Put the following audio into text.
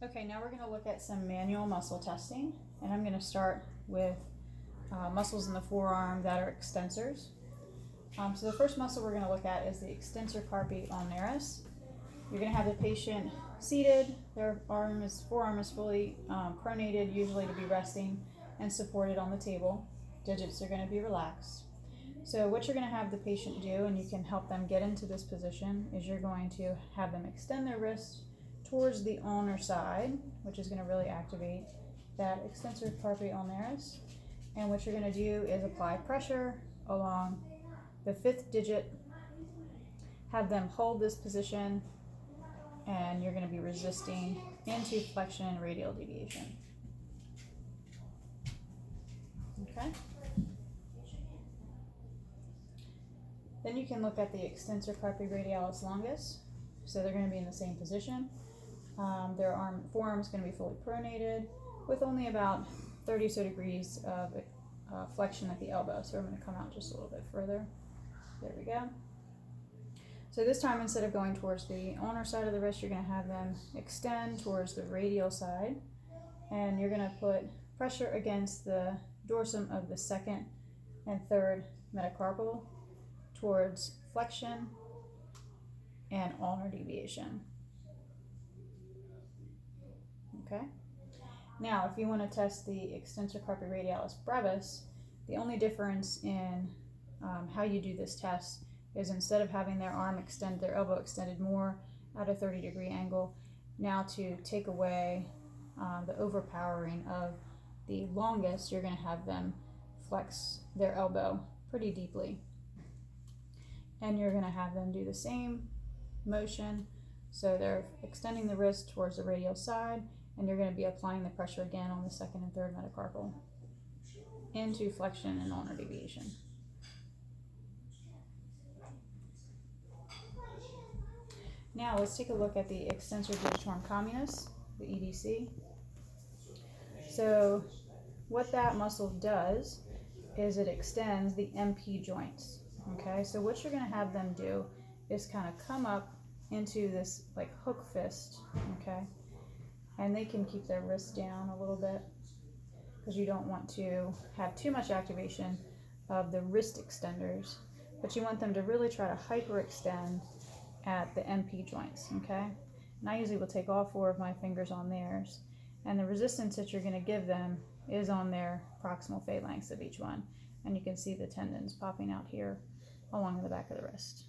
Okay, now we're going to look at some manual muscle testing, and I'm going to start with muscles in the forearm that are extensors. So the first muscle we're going to look at is the extensor carpi ulnaris. You're going to have the patient seated, their forearm is fully pronated, usually to be resting and supported on the table. Digits are going to be relaxed. So what you're going to have the patient do, and you can help them get into this position, is you're going to have them extend their wrist towards the ulnar side, which is going to really activate that extensor carpi ulnaris. And what you're going to do is apply pressure along the fifth digit, have them hold this position, and you're going to be resisting into flexion and radial deviation. Okay? Then you can look at the extensor carpi radialis longus. So they're going to be in the same position. Their forearm is going to be fully pronated with only about 30 or so degrees of flexion at the elbow. So I'm going to come out just a little bit further. There we go. So this time, instead of going towards the ulnar side of the wrist, you're going to have them extend towards the radial side. And you're going to put pressure against the dorsum of the second and third metacarpal towards flexion and ulnar deviation. Okay. Now, if you want to test the extensor carpi radialis brevis, the only difference in how you do this test is instead of having their elbow extended more at a 30-degree angle, now to take away the overpowering of the longus, you're going to have them flex their elbow pretty deeply. And you're going to have them do the same motion. So they're extending the wrist towards the radial side, and you're going to be applying the pressure again on the second and third metacarpal into flexion and ulnar deviation. Now let's take a look at the extensor digitorum communis, the EDC. So what that muscle does is it extends the MP joints. Okay, so what you're going to have them do is kind of come up into this like hook fist, okay? And they can keep their wrist down a little bit because you don't want to have too much activation of the wrist extenders, but you want them to really try to hyperextend at the MP joints, okay? And I usually will take all 4 of my fingers on theirs, and the resistance that you're going to give them is on their proximal phalanx of each one. And you can see the tendons popping out here along the back of the wrist.